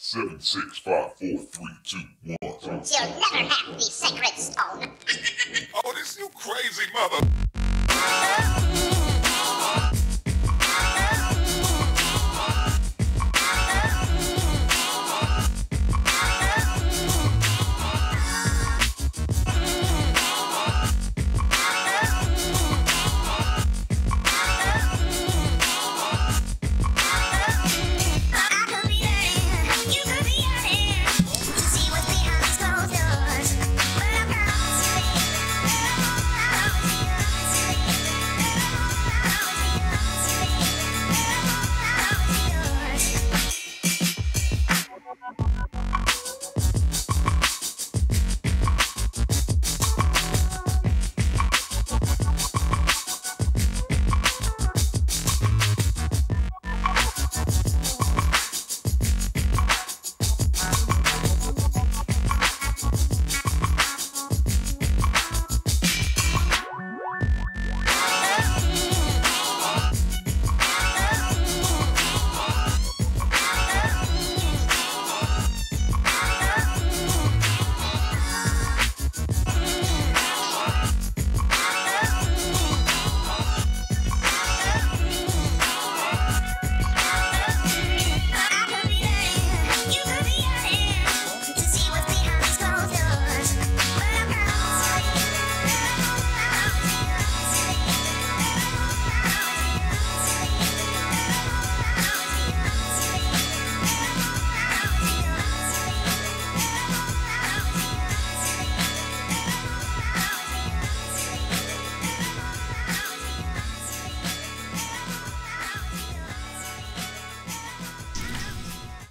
7, 6, 5, 4, 3, 2, 1. You'll never have the sacred stone. Oh, this you crazy mother.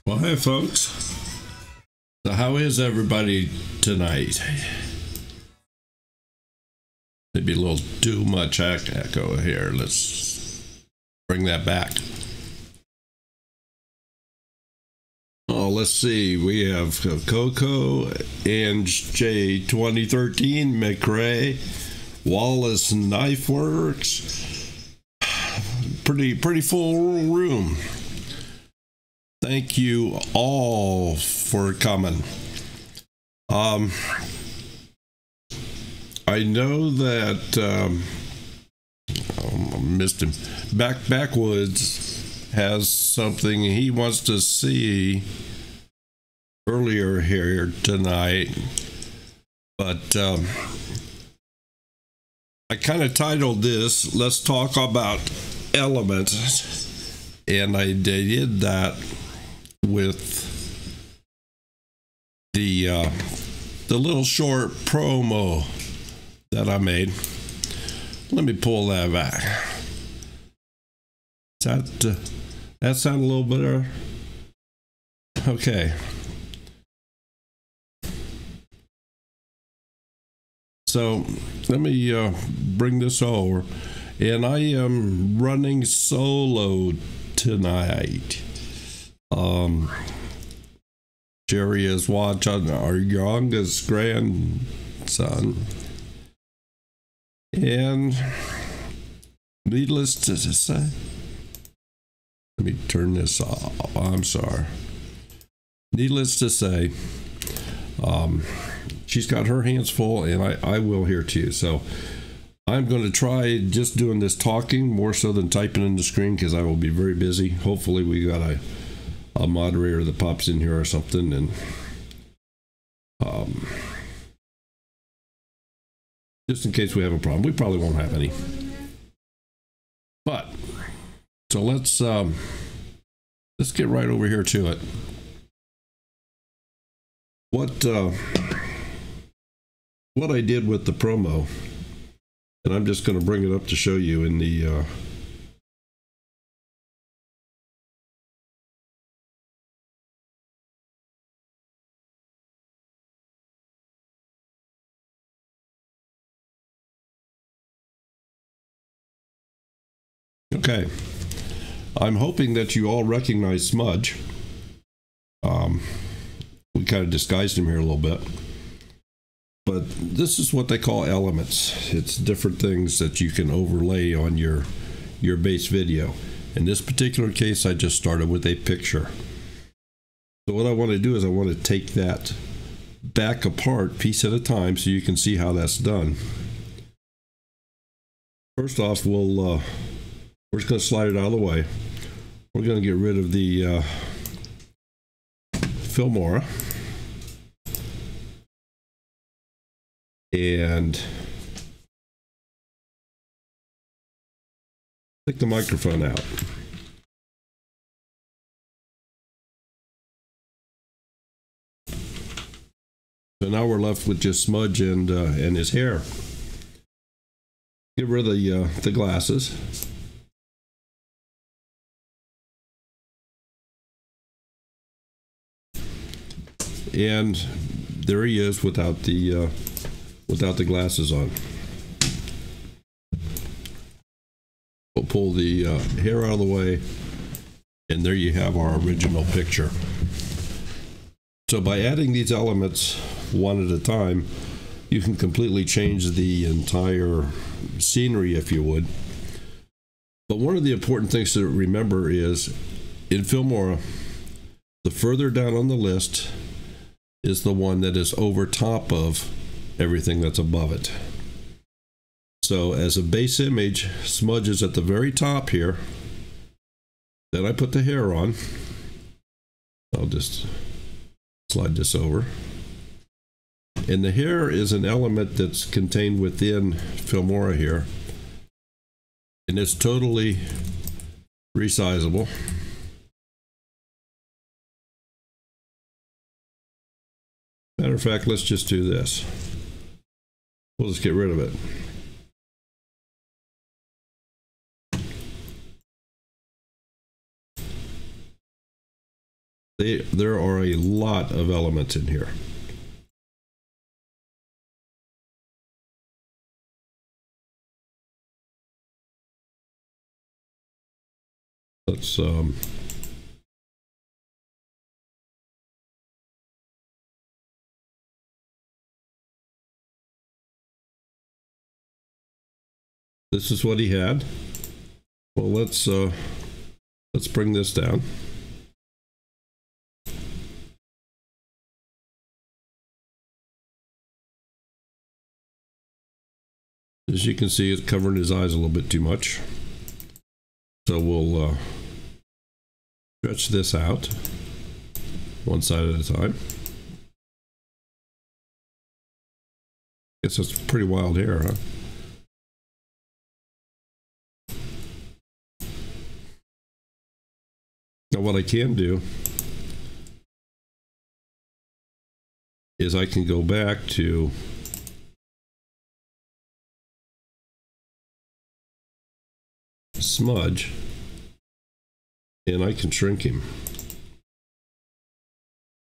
Well, hey folks, so how is everybody tonight? Maybe a little too much echo here. Let's bring that back. Oh, let's see. We have Coco, Ange J 2013, McRae, Wallace Knife Works. Pretty full room. Thank you all for coming. I know that missed him. Backwoods has something he wants to see earlier here tonight, but I kind of titled this, "Let's Talk About Elements," and I did that with the little short promo that I made. Let me pull that back. That sound a little better? Okay. So let me bring this over, and I am running solo tonight. Jerry is watching our youngest grandson, and needless to say, let me turn this off. I'm sorry. Needless to say, she's got her hands full, and I will here too. So I'm going to try just doing this talking more so than typing in the screen, because I will be very busy. Hopefully we got a moderator that pops in here or something, and just in case we have a problem. We probably won't have any. But so let's get right over here to it. What I did with the promo, and I'm just going to bring it up to show you in the okay. I'm hoping that you all recognize Smudge. We kind of disguised him here a little bit. But this is what they call elements. It's different things that you can overlay on your base video. In this particular case, I just started with a picture. So what I want to do is I want to take that back apart piece at a time so you can see how that's done. First off, we're just going to slide it out of the way. We're going to get rid of the Filmora. And take the microphone out. So now we're left with just Smudge and his hair. Get rid of the glasses. And there he is without the glasses on. We'll pull the hair out of the way, and there you have our original picture. So by adding these elements one at a time, you can completely change the entire scenery, if you would. But one of the important things to remember is, in Filmora, the further down on the list is the one that is over top of everything that's above it. So as a base image, Smudge is at the very top here. Then I put the hair on. I'll just slide this over. And the hair is an element that's contained within Filmora here. And it's totally resizable. Matter of fact, let's just do this. We'll just get rid of it. There are a lot of elements in here. Let's this is what he had. Well, let's bring this down. As you can see, it's covering his eyes a little bit too much. So we'll stretch this out one side at a time. Guess that's pretty wild hair, huh? Now what I can do is I can go back to Smudge, and I can shrink him.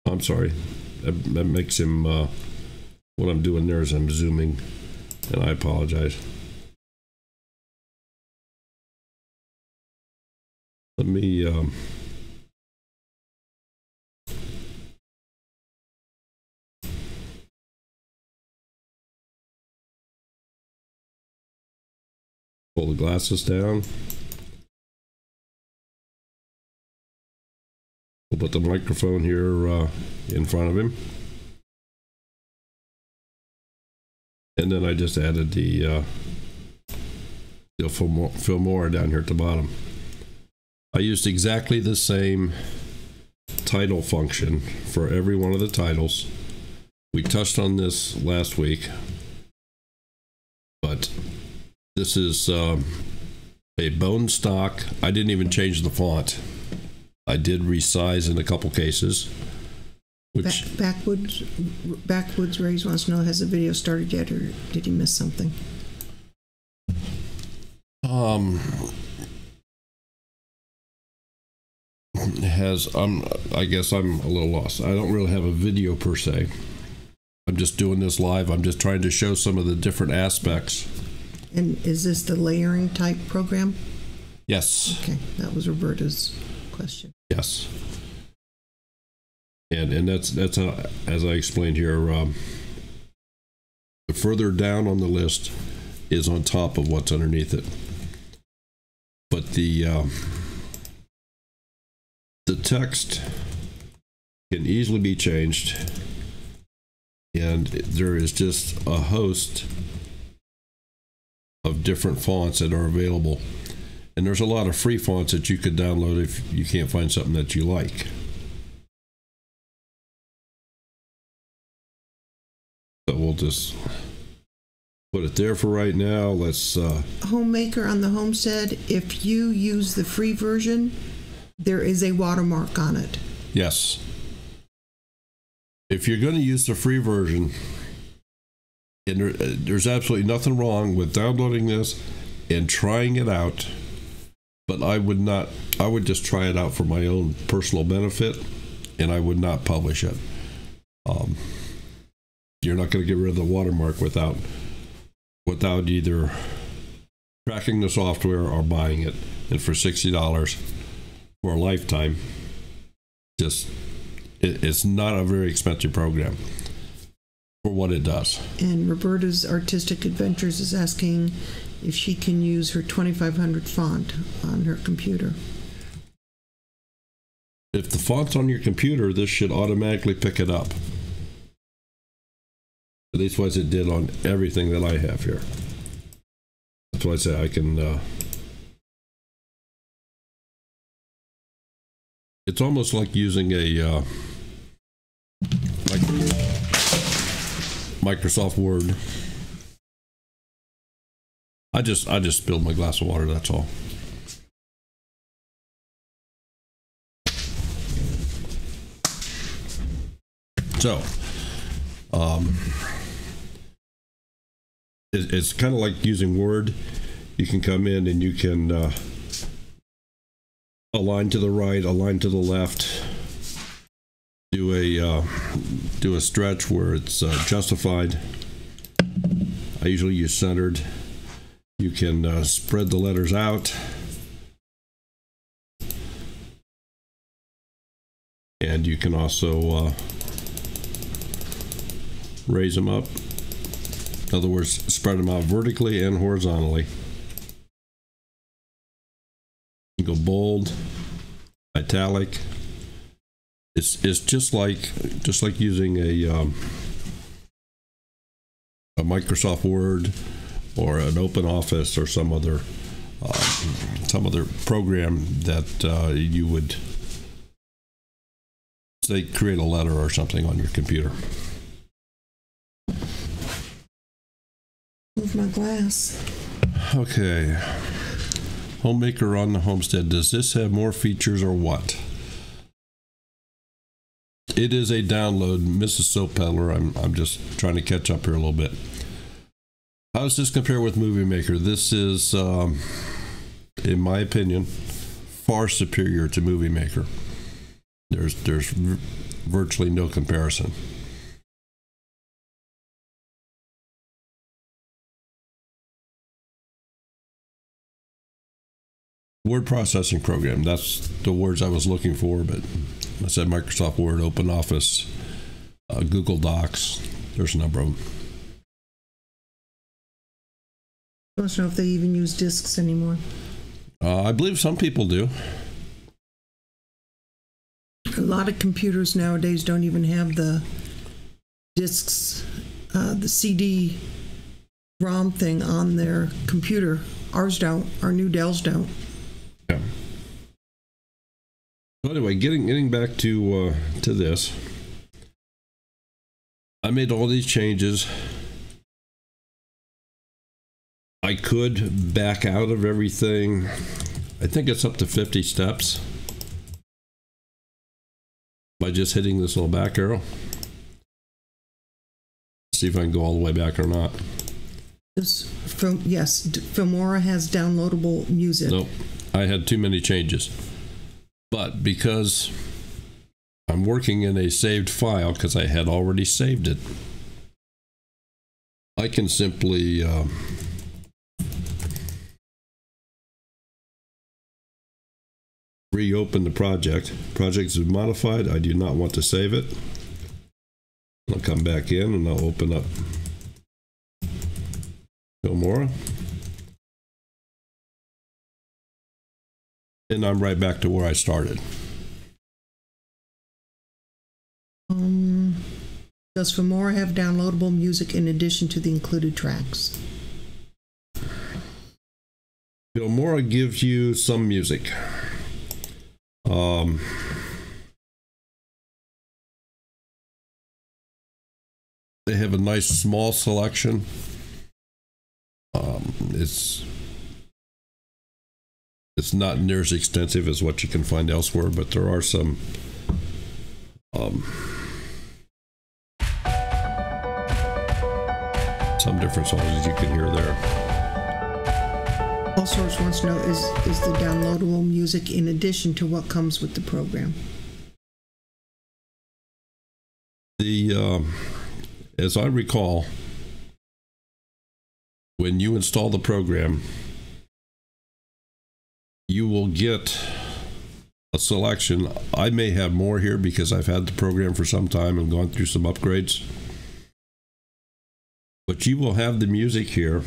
I'm sorry, that makes him, what I'm doing there is I'm zooming, and I apologize. Let me pull the glasses down. We'll put the microphone here in front of him. And then I just added the Filmora down here at the bottom. I used exactly the same title function for every one of the titles. We touched on this last week, but this is a bone stock. I didn't even change the font. I did resize in a couple cases. Which Backwoods Rays wants to know, has the video started yet, or did he miss something? I guess I'm a little lost. I don't really have a video per se. I'm just doing this live. I'm just trying to show some of the different aspects. And is this the layering type program? Yes. Okay, that was Roberta's question. Yes. And that's as I explained here, the further down on the list is on top of what's underneath it. But the text can easily be changed, and there is just a host of different fonts that are available. And there's a lot of free fonts that you could download if you can't find something that you like. So we'll just put it there for right now. Let's Homemaker on the Homestead, if you use the free version, there is a watermark on it. yes. If you're going to use the free version, and there's absolutely nothing wrong with downloading this and trying it out, but I would just try it out for my own personal benefit, and I would not publish it. You're not going to get rid of the watermark without either tracking the software or buying it. And for $60 for a lifetime, it's not a very expensive program for what it does. And Roberta's Artistic Adventures is asking if she can use her 2500 font on her computer. If the font's on your computer, this should automatically pick it up. At least what it did on everything that I have here. That's why I say I can. It's almost like using a Microsoft Word. I just spilled my glass of water. That's all. So, it's kind of like using Word. You can come in and you can align to the right, align to the left, do a stretch where it's justified. I usually use centered. You can spread the letters out, and you can also raise them up. In other words, spread them out vertically and horizontally. You can go bold, italic. It's just like using a Microsoft Word or an Open Office or some other program that you would say create a letter or something on your computer. Move my glass. Okay. Homemaker on the Homestead. Does this have more features or what? It is a download, Mrs. Soap Peddler. I'm just trying to catch up here a little bit. How does this compare with Movie Maker? This is, in my opinion, far superior to Movie Maker. There's virtually no comparison. Word processing program. That's the words I was looking for, but I said Microsoft Word, Open Office, Google Docs. There's a number of them. I don't know if they even use discs anymore. I believe some people do. A lot of computers nowadays don't even have the discs, the CD-ROM thing on their computer. Ours don't. Our new Dells don't. Yeah. So anyway, getting back to this, I made all these changes. I could back out of everything. I think it's up to 50 steps by just hitting this little back arrow. See if I can go all the way back or not. Yes, Filmora has downloadable music. Nope, I had too many changes. But because I'm working in a saved file, because I had already saved it, I can simply reopen the project. Project is modified. I do not want to save it. I'll come back in and I'll open up Filmora. And I'm right back to where I started. Does Filmora have downloadable music in addition to the included tracks? Filmora gives you some music. They have a nice small selection. It's not near as extensive as what you can find elsewhere, but there are some different songs you can hear there. All Source wants to know, is the downloadable music in addition to what comes with the program? As I recall, when you install the program, you will get a selection. I may have more here because I've had the program for some time and gone through some upgrades. But you will have the music here,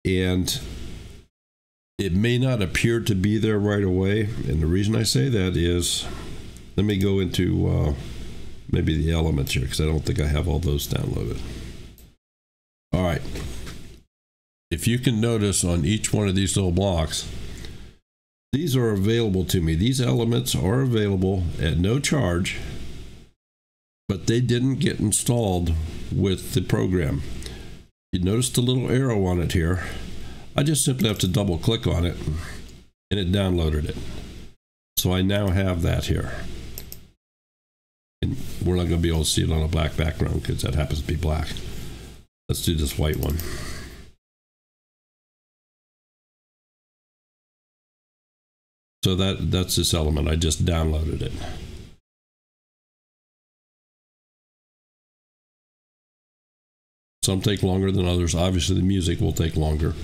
and it may not appear to be there right away. And the reason I say that is, let me go into maybe the elements here, because I don't think I have all those downloaded. All right. If you can notice on each one of these little blocks, these are available to me. These elements are available at no charge, but they didn't get installed with the program. You notice the little arrow on it here. I just simply have to double click on it and it downloaded it. So I now have that here. And we're not going to be able to see it on a black background because that happens to be black. Let's do this white one. So that's this element. I just downloaded it. Some take longer than others. Obviously, the music will take longer.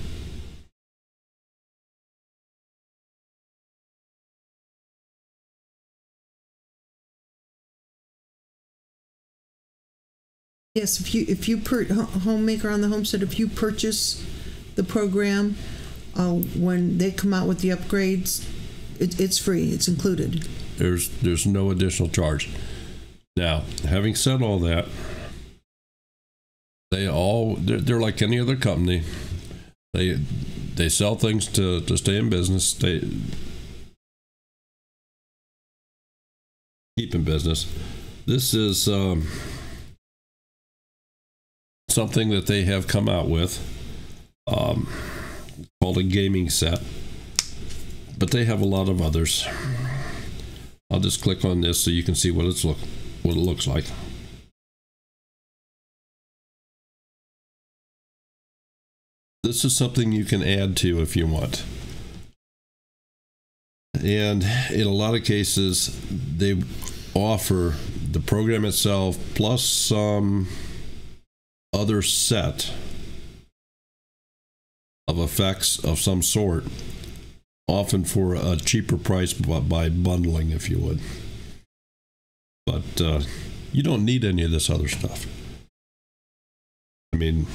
Yes, if you homemaker on the homestead, if you purchase the program, when they come out with the upgrades, it's free. It's included. There's no additional charge. Now, having said all that, they're like any other company. They sell things to stay in business. They keep in business. This is something that they have come out with, called a gaming set. But they have a lot of others. I'll just click on this so you can see what it looks like. This is something you can add to if you want. And in a lot of cases, they offer the program itself plus some other set of effects of some sort, often for a cheaper price by bundling, if you would. But you don't need any of this other stuff. I mean,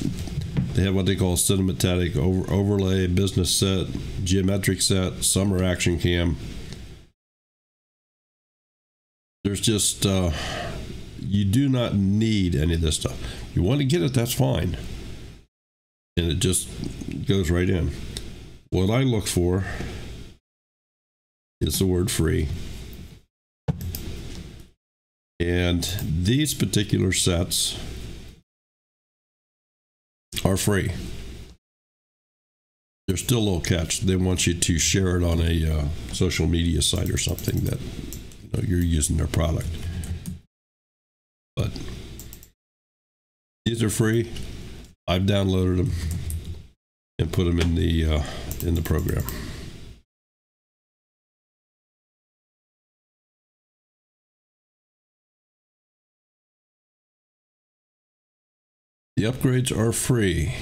they have what they call cinematic overlay, business set, geometric set, summer action cam. There's just, you do not need any of this stuff. If you want to get it, that's fine. And it just goes right in. What I look for is the word free. And these particular sets are free. There's still a little catch. They want you to share it on a social media site or something that you're using their product. But these are free. I've downloaded them and put them in the program. The upgrades are free.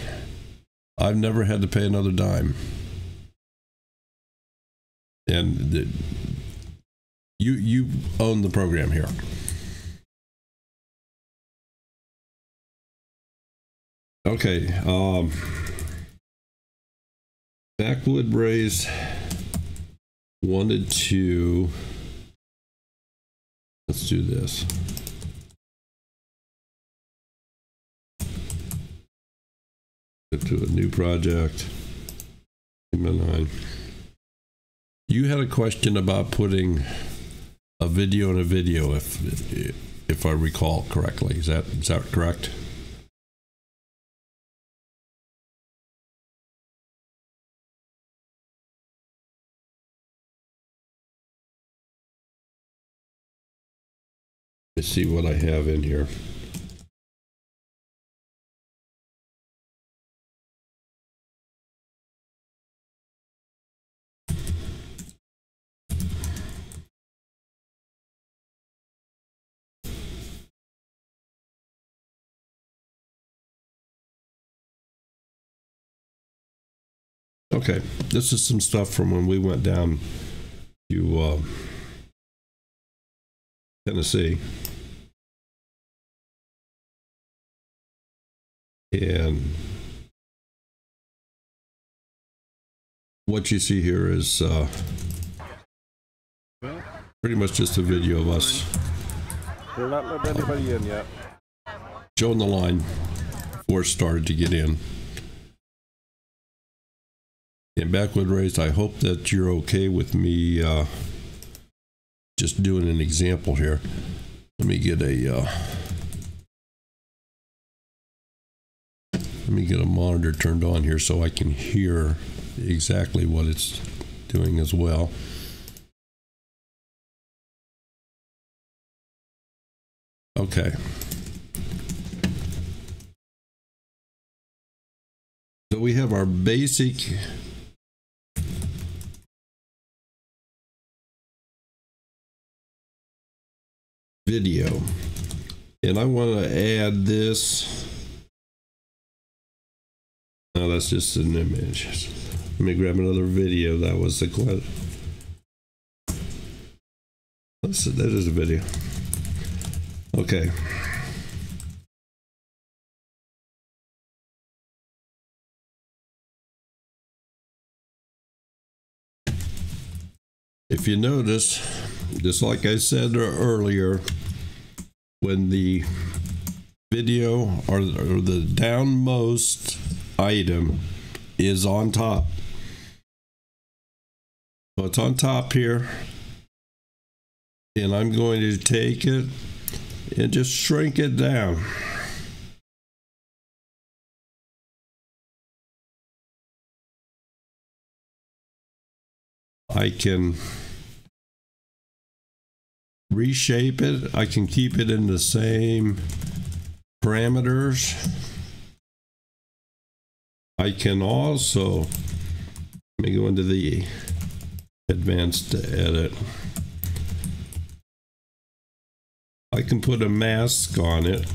I've never had to pay another dime. And you own the program here. Okay. Backwood Raised wanted to, let's do this. To a new project. You had a question about putting a video in a video, if I recall correctly. Is that correct? Let's see what I have in here. Okay, this is some stuff from when we went down to Tennessee. And what you see here is pretty much just a video of us. They're not letting anybody in yet. Showing the line before it started to get in. And backward raised, I hope that you're okay with me just doing an example here. Let me get a monitor turned on here so I can hear exactly what it's doing as well. Okay. So we have our basic video, and I want to add this. No, that's just an image. Let me grab another video. That was the that is a video. Okay. If you notice, just like I said earlier, when the video or the downmost item is on top, so it's on top here, and I'm going to take it and just shrink it down. I can reshape it. I can keep it in the same parameters. I can also, let me go into the advanced edit. I can put a mask on it.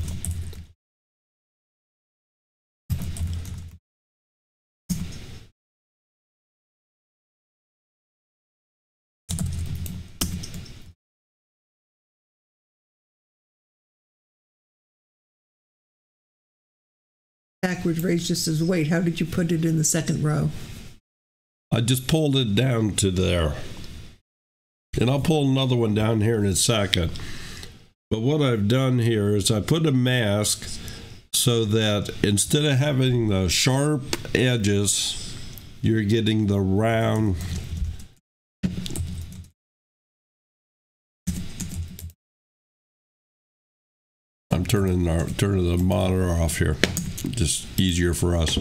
Backwards raised just as wait. How did you put it in the second row? I just pulled it down to there. And I'll pull another one down here in a second. But what I've done here is I put a mask so that instead of having the sharp edges, you're getting the round. I'm turning the monitor off here. Just easier for us.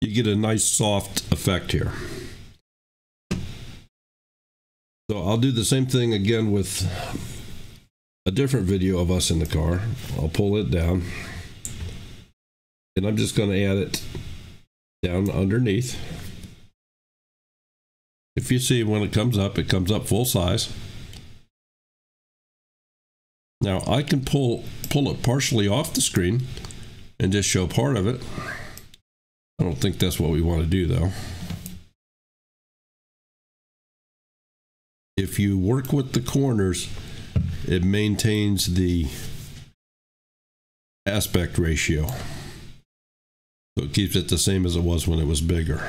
You get a nice soft effect here. So I'll do the same thing again with a different video of us in the car. I'll pull it down, and I'm just going to add it down underneath. If you see, when it comes up full size. Now I can pull it partially off the screen and just show part of it. I don't think that's what we want to do though. If you work with the corners, it maintains the aspect ratio. So it keeps it the same as it was when it was bigger.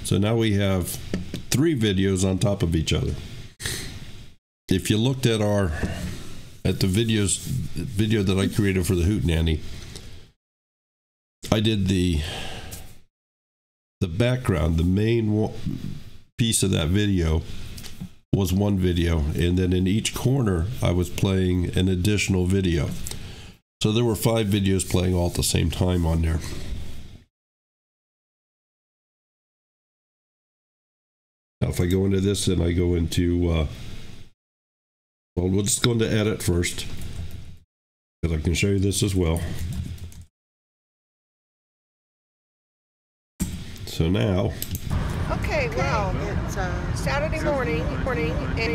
So now we have 3 videos on top of each other. if you looked at the video that I created for the Hoot Nanny, I did the background, the main piece of that video was one video, and then in each corner I was playing an additional video. So there were 5 videos playing all at the same time on there. Now if I go into this and I go into, well, we'll just go into edit first, because I can show you this as well. So now, okay, well, it's Saturday morning, and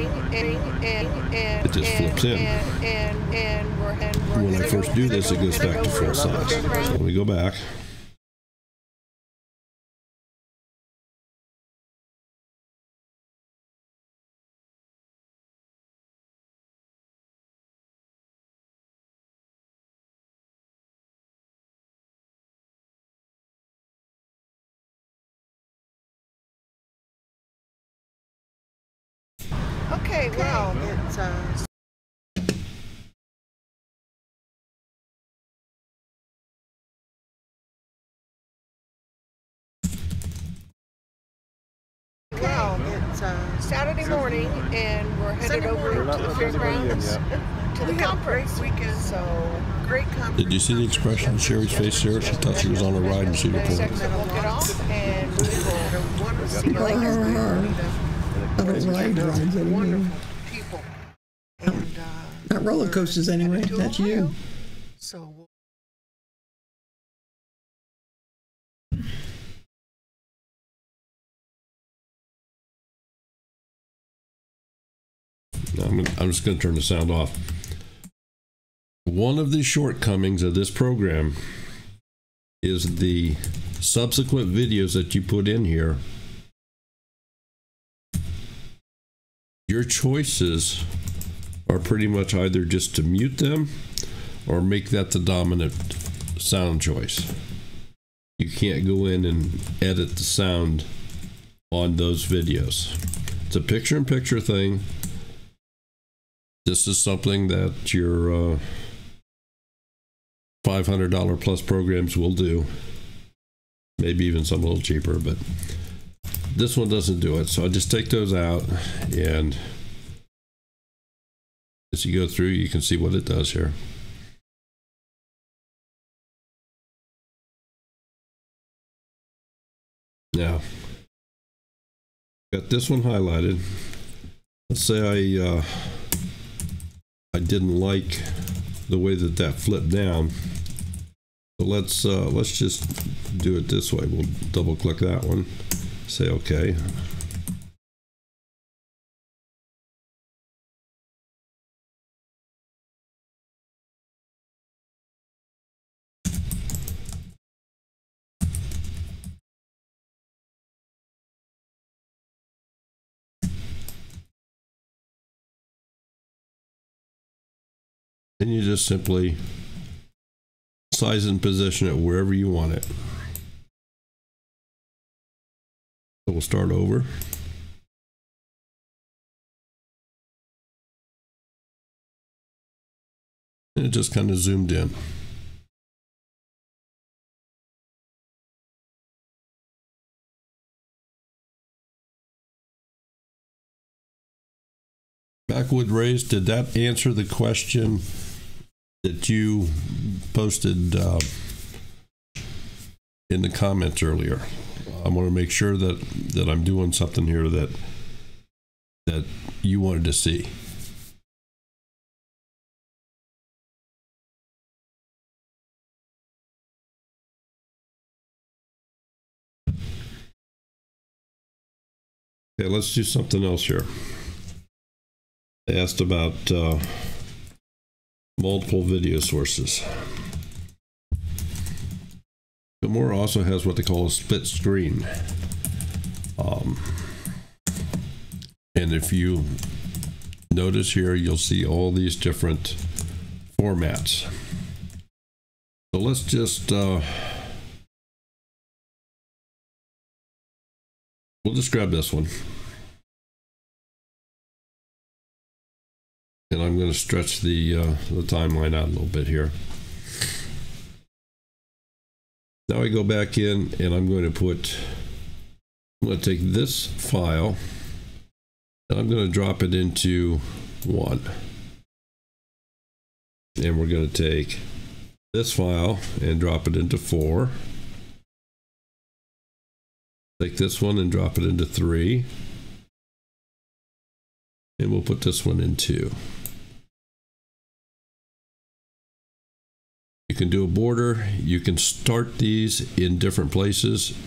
it just flips in. And we're When I first do this, it goes back to full size. So let me go back. okay, well, it's Saturday morning, and we're headed over to the fairgrounds to the conference weekend. So great conference. Did you see the expression on Sherry's face there? She thought she was on a ride in Cedar Point. We'll get off, and we will see you later. I don't ride rides anymore. Wonderful people. And, Not roller coasters anyway. That's you. So I'm just going to turn the sound off. One of the shortcomings of this program is the subsequent videos that you put in here. Your choices are pretty much either just to mute them or make that the dominant sound choice. You can't go in and edit the sound on those videos. It's a picture-in-picture thing. This is something that your $500 plus programs will do. Maybe even some a little cheaper, but this one doesn't do it. So I just take those out, and as you go through, you can see what it does here. Now, got this one highlighted. Let's say I didn't like the way that flipped down. So let's just do it this way. We'll double click that one. Say okay. Then you just simply size and position it wherever you want it. So we'll start over. And it just kind of zoomed in. Backwood raised, did that answer the question that you posted in the comments earlier? I want to make sure that I'm doing something here that you wanted to see. Okay, let's do something else here. They asked about multiple video sources. Filmora also has what they call a split screen. And if you notice here, you'll see all these different formats. So let's just, we'll just grab this one. And I'm going to stretch the timeline out a little bit here. Now I go back in and I'm going to take this file and I'm going to drop it into 1. And we're going to take this file and drop it into 4. Take this one and drop it into 3. And we'll put this one in 2. You can do a border. You can start these in different places.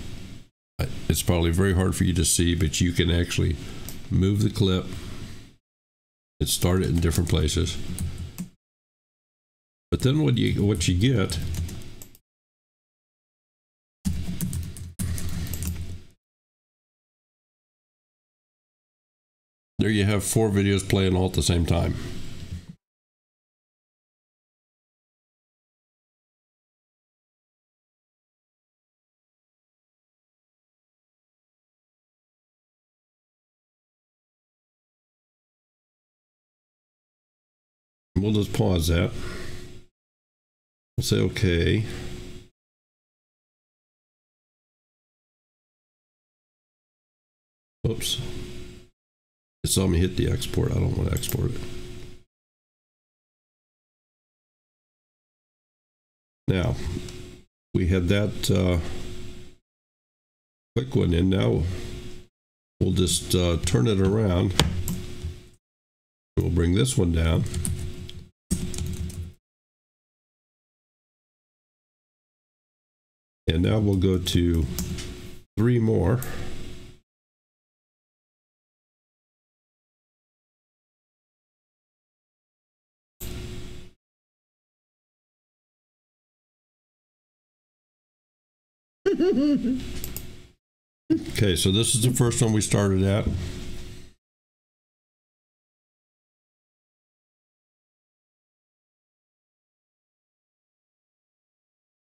It's probably very hard for you to see, but you can actually move the clip and start it in different places. But then what you get there you have 4 videos playing all at the same time. We'll just pause that. We'll say okay. Oops. It saw me hit the export. I don't want to export it. Now, we had that quick one in. Now, we'll just turn it around. We'll bring this one down. And now we'll go to 3 more. Okay, so this is the first one we started at.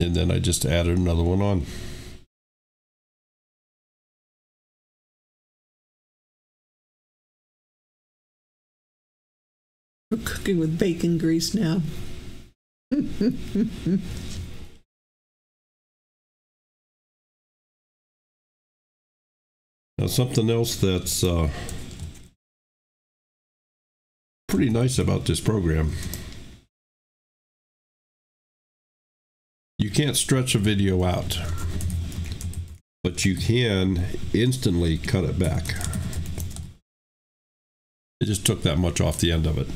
And then I just added another one on. We're cooking with bacon grease now. Now something else that's pretty nice about this program. You can't stretch a video out, but you can instantly cut it back. It just took that much off the end of it.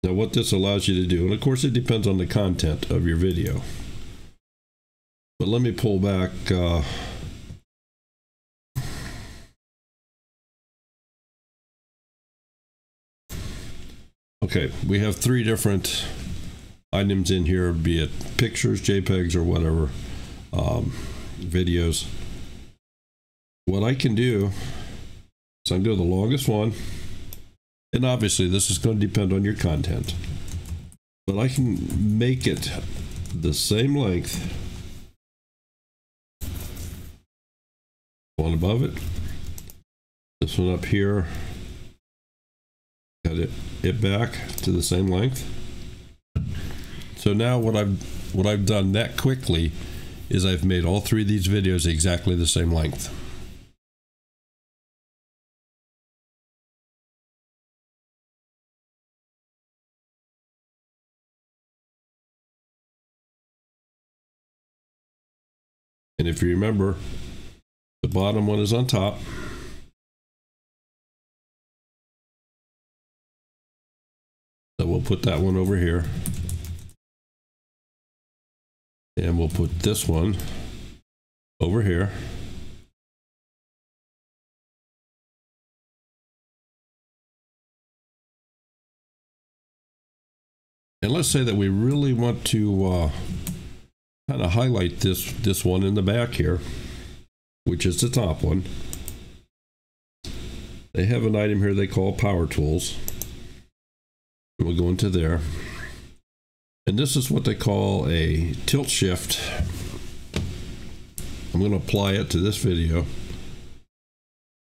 Now what this allows you to do, and of course it depends on the content of your video, but let me pull back okay, we have 3 different items in here, be it pictures, JPEGs, or whatever, videos. What I can do is I can go to the longest one, and obviously this is going to depend on your content, but I can make it the same length. One above it, this one up here, cut it back to the same length. So now what I've done that quickly is I've made all 3 of these videos exactly the same length. And if you remember, the bottom one is on top. So we'll put that one over here. And we'll put this one over here. And let's say that we really want to kind of highlight this one in the back here, which is the top one. They have an item here they call power tools. We'll go into there. And this is what they call a tilt shift. I'm going to apply it to this video.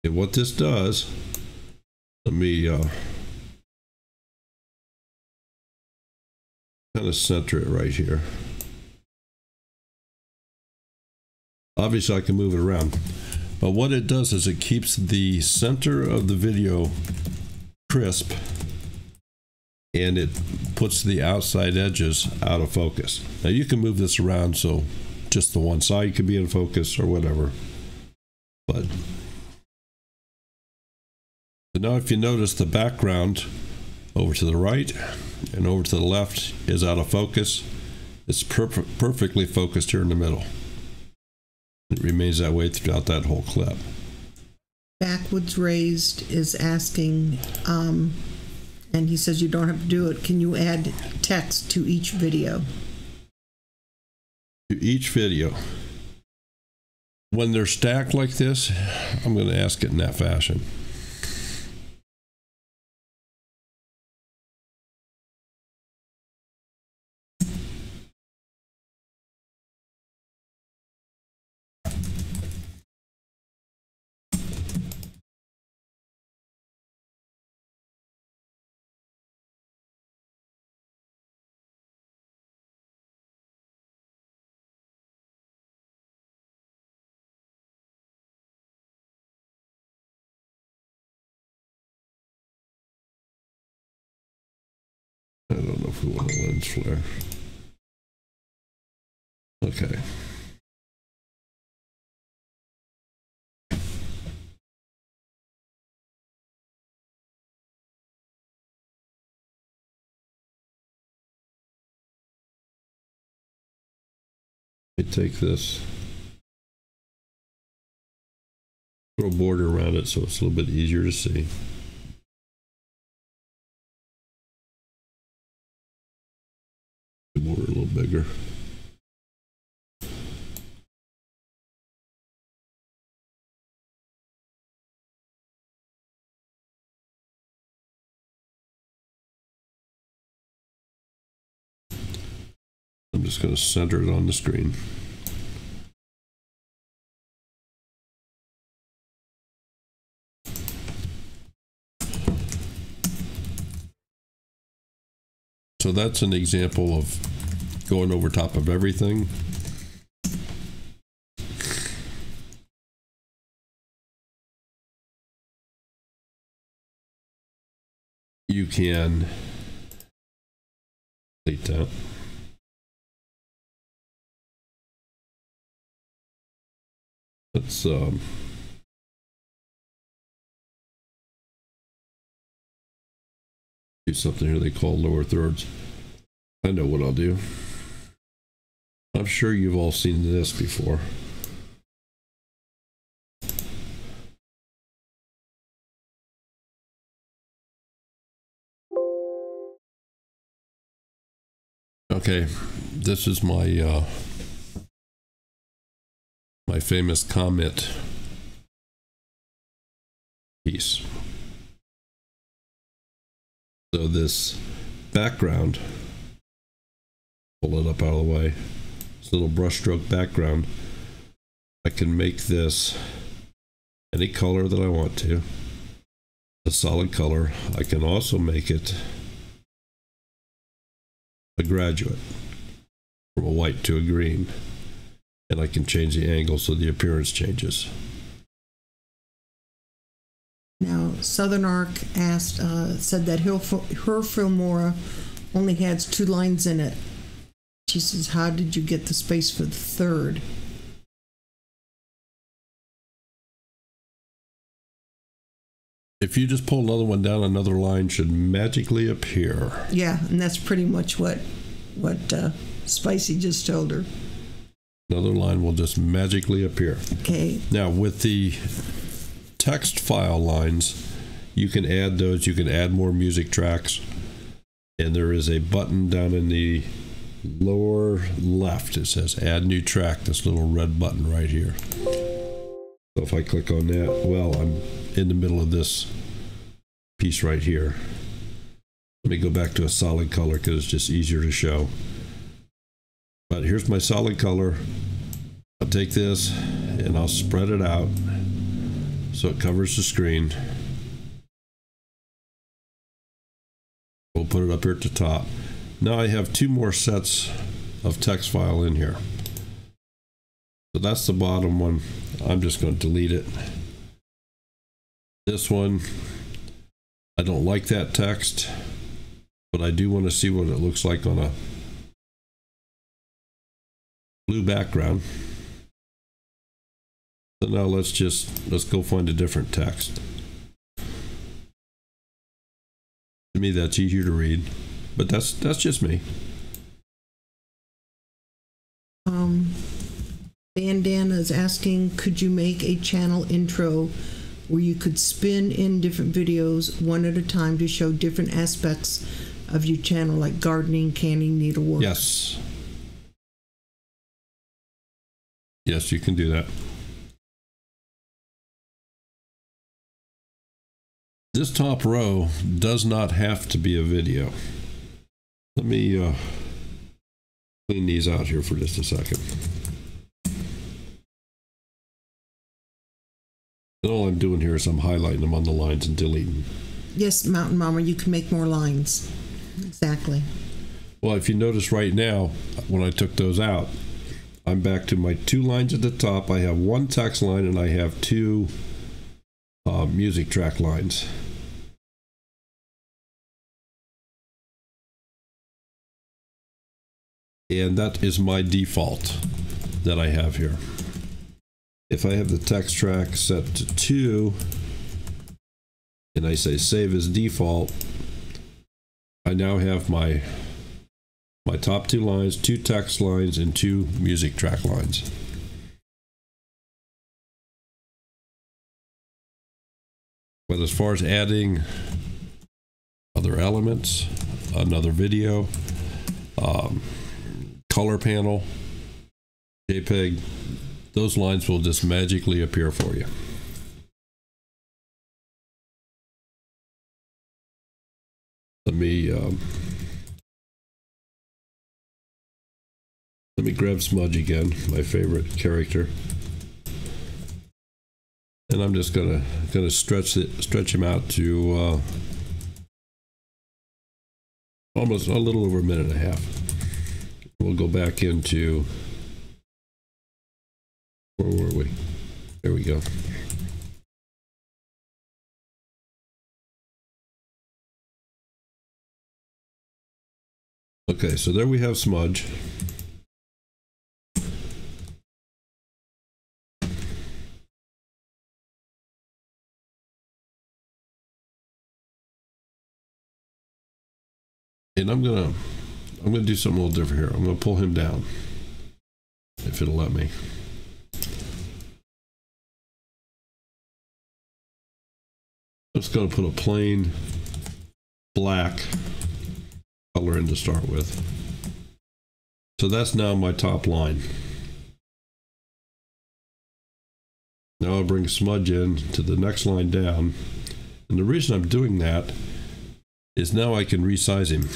And what this does, let Let me kind of center it right here. Obviously I can move it around, but what it does is it keeps the center of the video crisp, and it puts the outside edges out of focus. Now you can move this around so just the one side could be in focus or whatever, but now if you notice, the background over to the right and over to the left is out of focus. It's perfectly focused here in the middle. It remains that way throughout that whole clip. Backwoods Raised is asking, and he says you don't have to do it. Can you add text to each video? To each video. When they're stacked like this, I'm going to ask it in that fashion. I don't know if we want a lens flare. Okay. Let me take this, throw a border around it so it's a little bit easier to see. The border a little bigger. I'm just going to center it on the screen. So that's an example of going over top of everything. You can delete that. Let's do something here they call lower thirds. I know what I'll do. I'm sure you've all seen this before. Okay, this is my my famous comment piece. So this background, pull it up out of the way, this little brushstroke background, I can make this any color that I want to, a solid color. I can also make it a graduate, from a white to a green, and I can change the angle so the appearance changes. Now, Southern Arc asked, said that her Filmora only has 2 lines in it. She says, how did you get the space for the third? If you just pull another one down, another line should magically appear. Yeah, and that's pretty much what Spicy just told her. Another line will just magically appear. Okay. Now, with the text file lines, you can add those. You can add more music tracks, and there is a button down in the lower left. It says add new track, this little red button right here. So if I click on that, well, I'm in the middle of this piece right here. Let me go back to a solid color because it's just easier to show. But here's my solid color. I'll take this and I'll spread it out so it covers the screen. We'll put it up here at the top. Now I have two more sets of text file in here. So that's the bottom one. I'm just going to delete it. This one, I don't like that text, but I do want to see what it looks like on a blue background. So now let's go find a different text. To me, that's easier to read, but that's just me. Bandana is asking, could you make a channel intro where you could spin in different videos one at a time to show different aspects of your channel, like gardening, canning, needlework? Yes. Yes, you can do that. This top row does not have to be a video. Let me clean these out here for just a second. And all I'm doing here is I'm highlighting them on the lines and deleting. Yes, Mountain Mama, you can make more lines. Exactly. Well, if you notice right now, when I took those out, I'm back to my two lines at the top. I have one text line and I have two music track lines. And that is my default that I have here. If I have the text track set to 2 and I say save as default, I now have my top two lines, two text lines, and two music track lines. But as far as adding other elements, another video, color panel, JPEG, those lines will just magically appear for you. Let me grab Smudge again, my favorite character, and I'm just gonna stretch him out to almost a little over a minute and a half. We'll go back into, where were we? There we go. Okay, so there we have Smudge. And I'm gonna do something a little different here. I'm gonna pull him down, if it'll let me. I'm just gonna put a plain black color in to start with. So that's now my top line. Now I'll bring Smudge in to the next line down. And the reason I'm doing that is now I can resize him.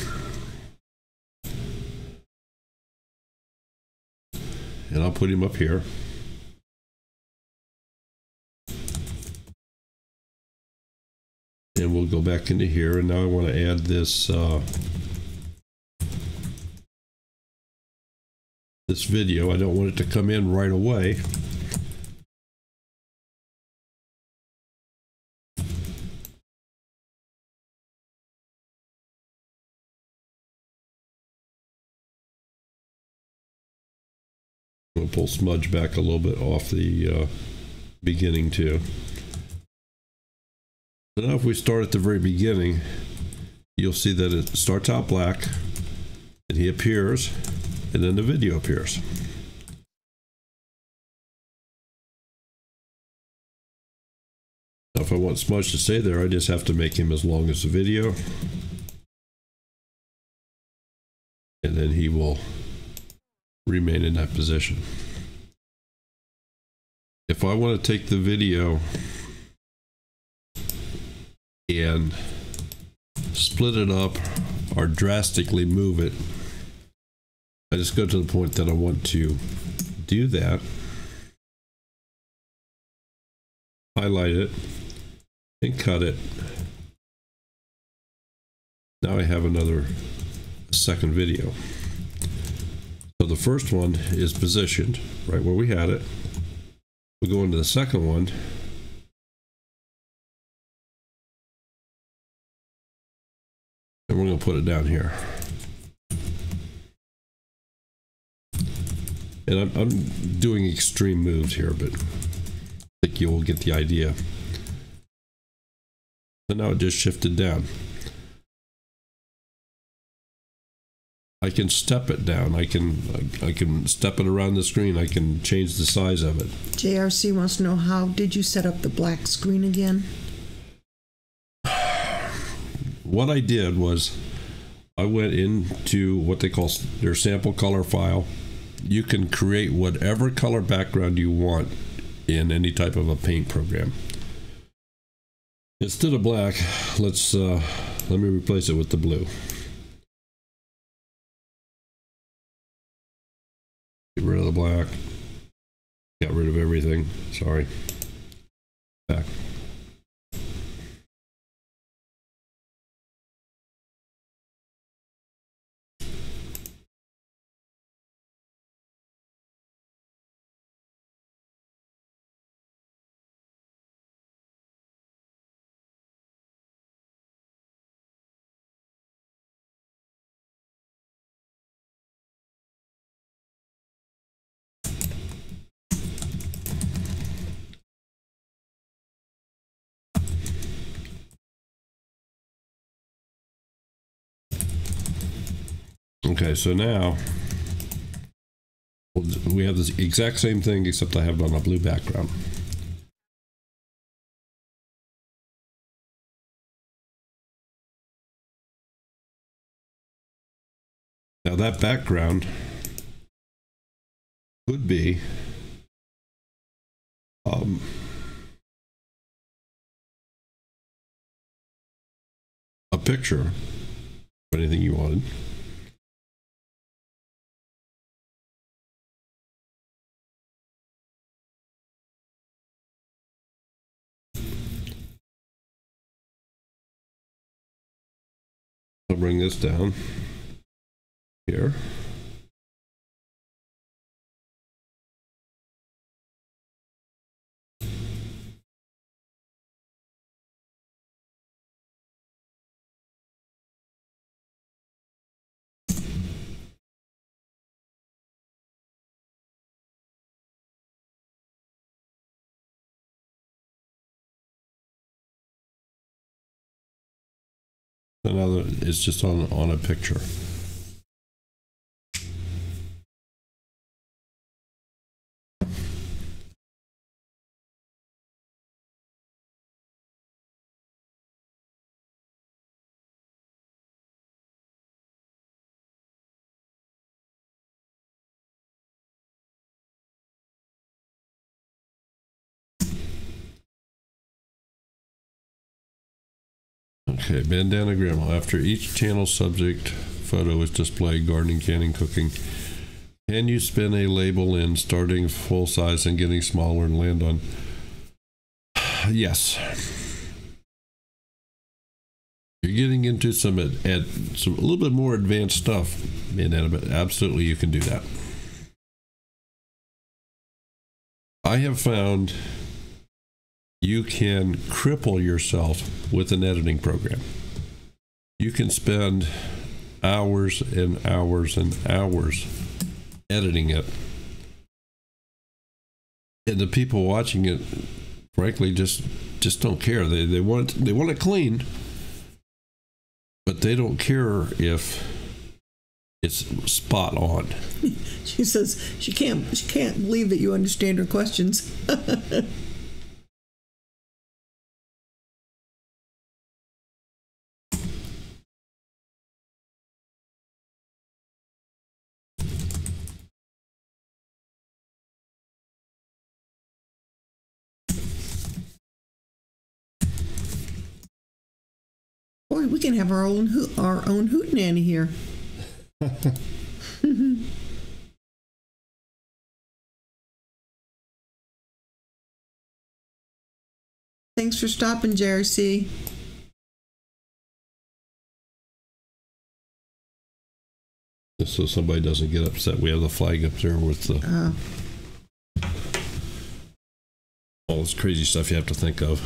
And I'll put him up here. And we'll go back into here, and now I want to add this this video. I don't want it to come in right away. I'm going to pull Smudge back a little bit off the beginning too. So now if we start at the very beginning, you'll see that it starts out black, and he appears, and then the video appears. Now if I want Smudge to stay there, I just have to make him as long as the video, and then he will remain in that position. If I want to take the video and split it up or drastically move it, I just go to the point that I want to do that, highlight it, and cut it, Now I have another second video. So the first one is positioned right where we had it. We go into the second one. And we're going to put it down here. And I'm doing extreme moves here, but I think you will get the idea. So now it just shifted down. I can step it down. I can step it around the screen. I can change the size of it. JRC wants to know, how did you set up the black screen again? What I did was I went into what they call their sample color file. You can create whatever color background you want in any type of a paint program. Instead of black, let me replace it with the blue. Get rid of the black. Got rid of everything. Sorry. Back. Okay, so now we have this exact same thing, except I have it on a blue background. Now that background could be a picture of anything you wanted. I'll bring this down here. Another, it's just on a picture. Okay, bandana grandma. After each channel subject photo is displayed, gardening, canning, cooking, can you spin a label in starting full size and getting smaller and land on? Yes. You're getting into some a little bit more advanced stuff, bandana, but absolutely you can do that. I have found you can cripple yourself with an editing program. You can spend hours and hours and hours editing it. And the people watching it, frankly, just don't care. They want it clean, but they don't care if it's spot on. She says she can't believe that you understand her questions. Boy, we can have our own hootenanny here. Thanks for stopping, JRC. just so somebody doesn't get upset. We have the flag up there with the all this crazy stuff you have to think of.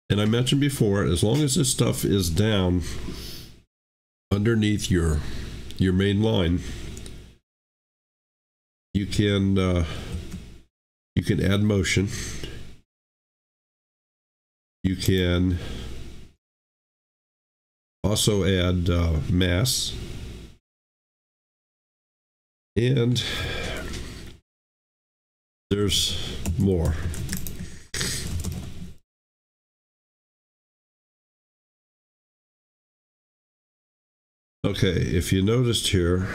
And I mentioned before, as long as this stuff is down underneath your main line, you can add motion. You can also add mass, and there's more. Okay, if you noticed here,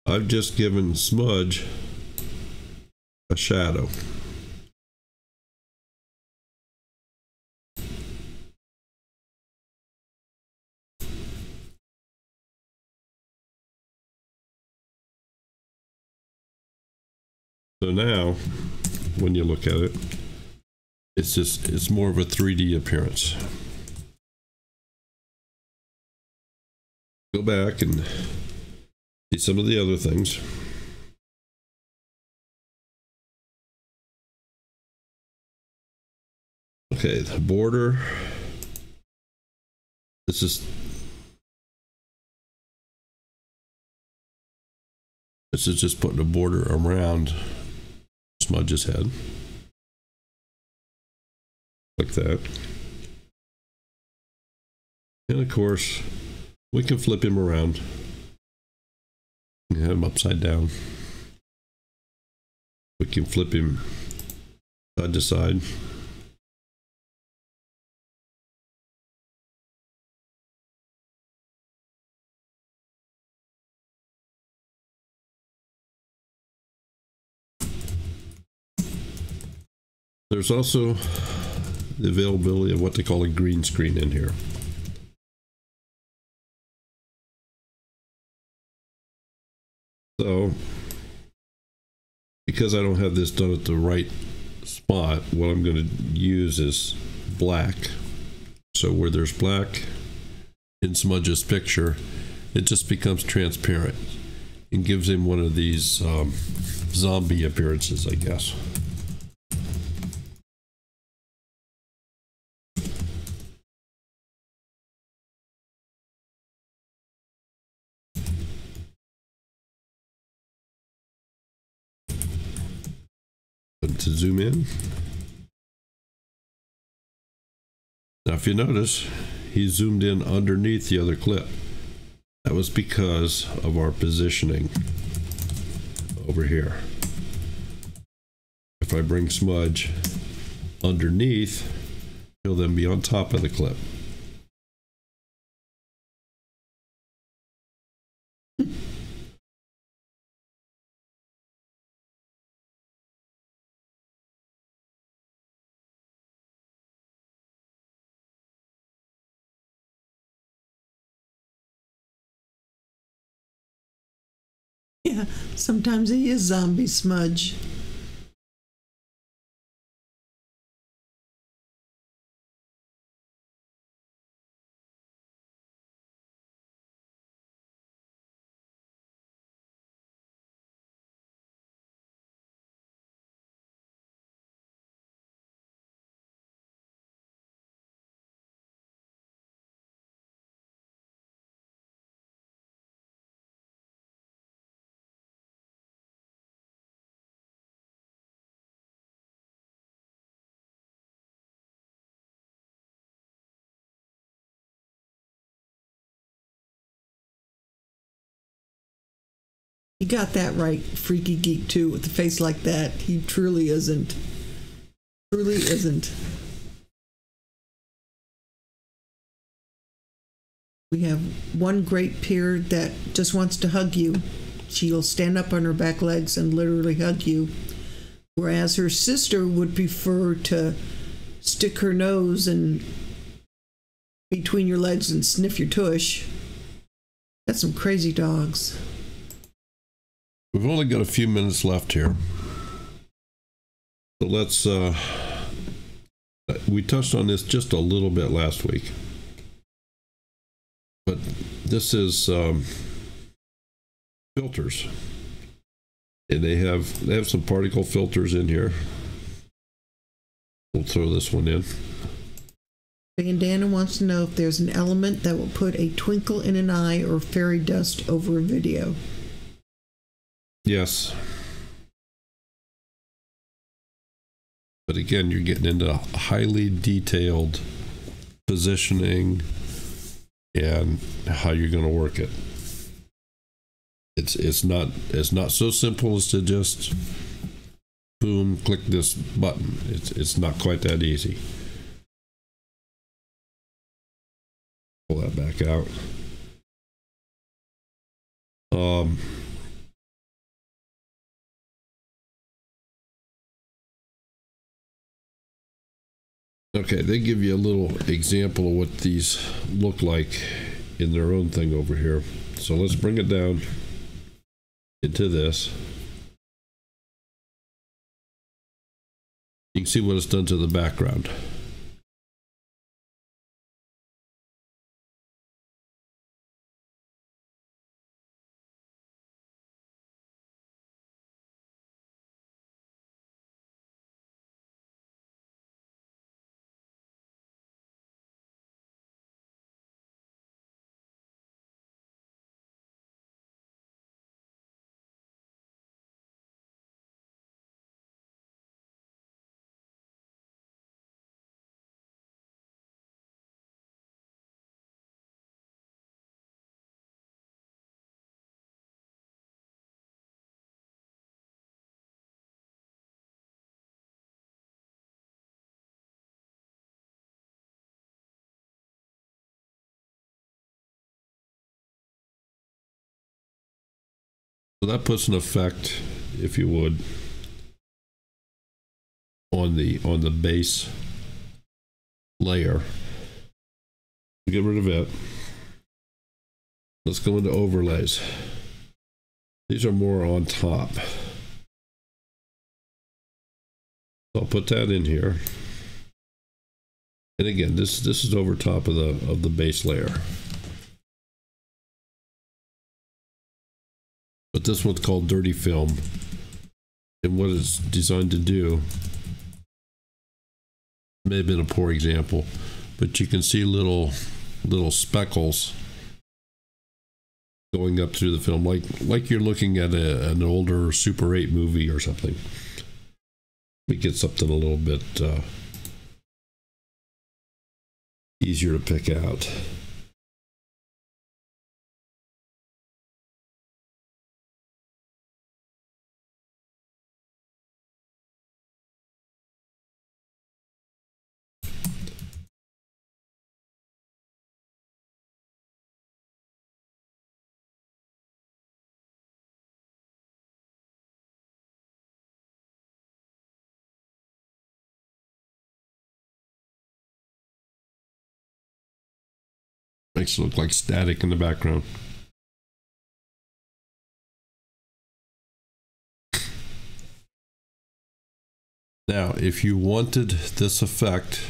I've just given smudge a shadow. So now, when you look at it, it's more of a 3D appearance. Go back and see some of the other things. Okay, the border. This is just putting a border around Smudge's head. Like that. And of course, we can flip him around. Have him upside down. We can flip him side to side. There's also the availability of what they call a green screen in here. So, because I don't have this done at the right spot, what I'm going to use is black. So where there's black in Smudge's picture, it just becomes transparent and gives him one of these zombie appearances, I guess. To zoom in. Now, if you notice, he zoomed in underneath the other clip. That was because of our positioning over here. If I bring Smudge underneath, he'll then be on top of the clip. Yeah, sometimes he is zombie Smudge. You got that right, Freaky Geek, too, with a face like that. He truly isn't. Truly isn't. We have one great peer that just wants to hug you. She'll stand up on her back legs and literally hug you. Whereas her sister would prefer to stick her nose in between your legs and sniff your tush. That's some crazy dogs. We've only got a few minutes left here. So let's, we touched on this just a little bit last week. But this is filters, and they have some particle filters in here. We'll throw this one in. Bandana wants to know if there's an element that will put a twinkle in an eye or fairy dust over a video. Yes. But again, you're getting into highly detailed positioning and how you're going to work it. It's not so simple as to just boom, click this button. It's not quite that easy. Pull that back out. Okay, they give you a little example of what these look like in their own thing over here. So let's bring it down into this. You can see what it's done to the background. So that puts an effect, if you would, on the base layer. Get rid of it. Let's go into overlays. These are more on top. So I'll put that in here. And again, this is over top of the base layer. But this one's called dirty film, and what it's designed to do may have been a poor example, but you can see little speckles going up through the film, like you're looking at an older Super 8 movie or something. We get something a little bit easier to pick out. Makes it look like static in the background. Now, if you wanted this effect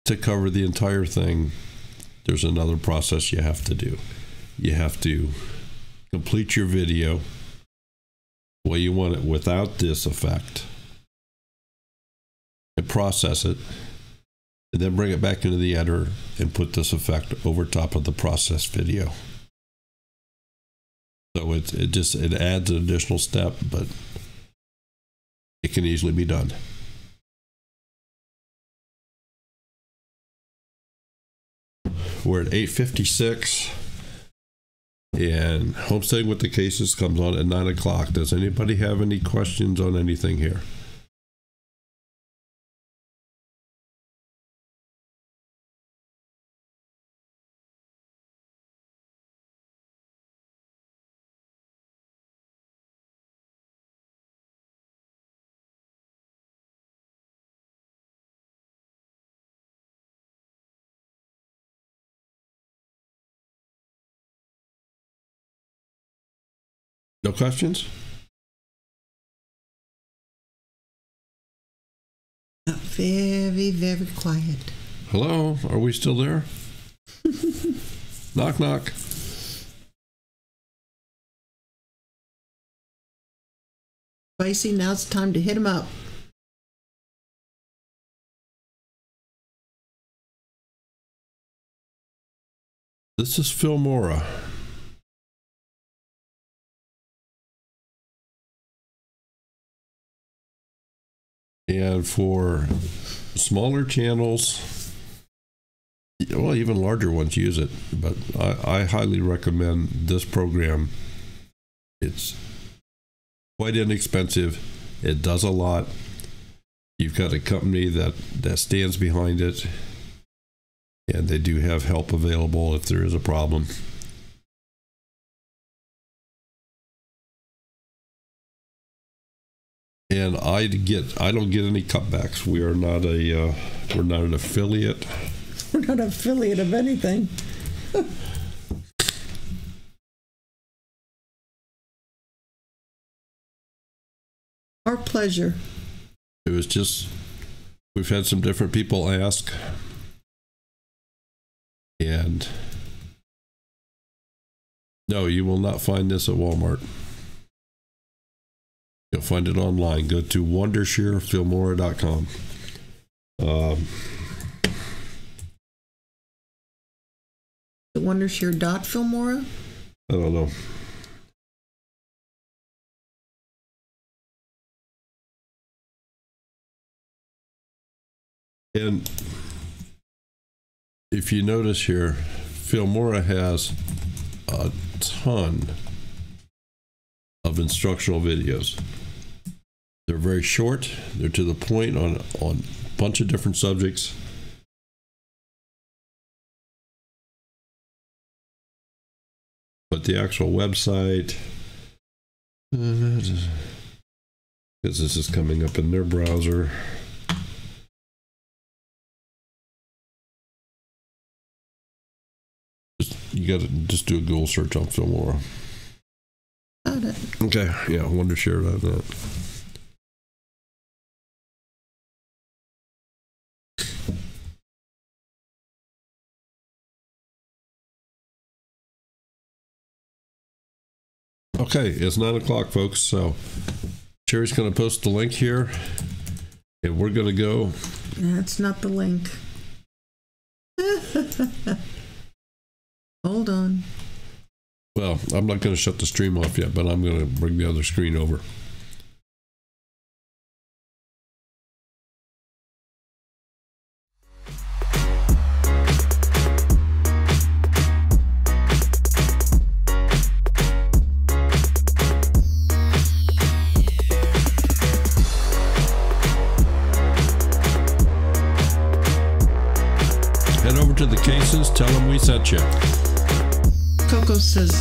to cover the entire thing, there's another process you have to do. You have to complete your video the way you want it without this effect and process it, and then bring it back into the editor and put this effect over top of the processed video. So it adds an additional step, but it can easily be done. We're at 8:56, and Homestead with the Cases comes on at 9 o'clock. Does anybody have any questions on anything here? No questions? Very, very quiet. Hello, are we still there? Knock, knock. Spicy, now it's time to hit him up. This is Filmora. And for smaller channels, well, even larger ones use it, but I highly recommend this program. It's quite inexpensive. It does a lot. You've got a company that stands behind it, and they do have help available if there is a problem. And I don't get any cutbacks. We're not an affiliate. We're not an affiliate of anything. Our pleasure. It was just, we've had some different people ask, and no, you will not find this at Walmart. You'll find it online. Go to wondersharefilmora.com. The Wondershare.Filmora? I don't know. And if you notice here, Filmora has a ton of instructional videos. They're very short. They're to the point on a bunch of different subjects. But the actual website, because this is coming up in their browser. You got to just do a Google search on Filmora. Got it. Okay, yeah, Wondershare.net. Okay, it's 9 o'clock, folks. So Sherry's going to post the link here, and we're going to go. That's not the link. Hold on. Well, I'm not going to shut the stream off yet, but I'm going to bring the other screen over. Head over to the cases, tell them we sent you. Coco says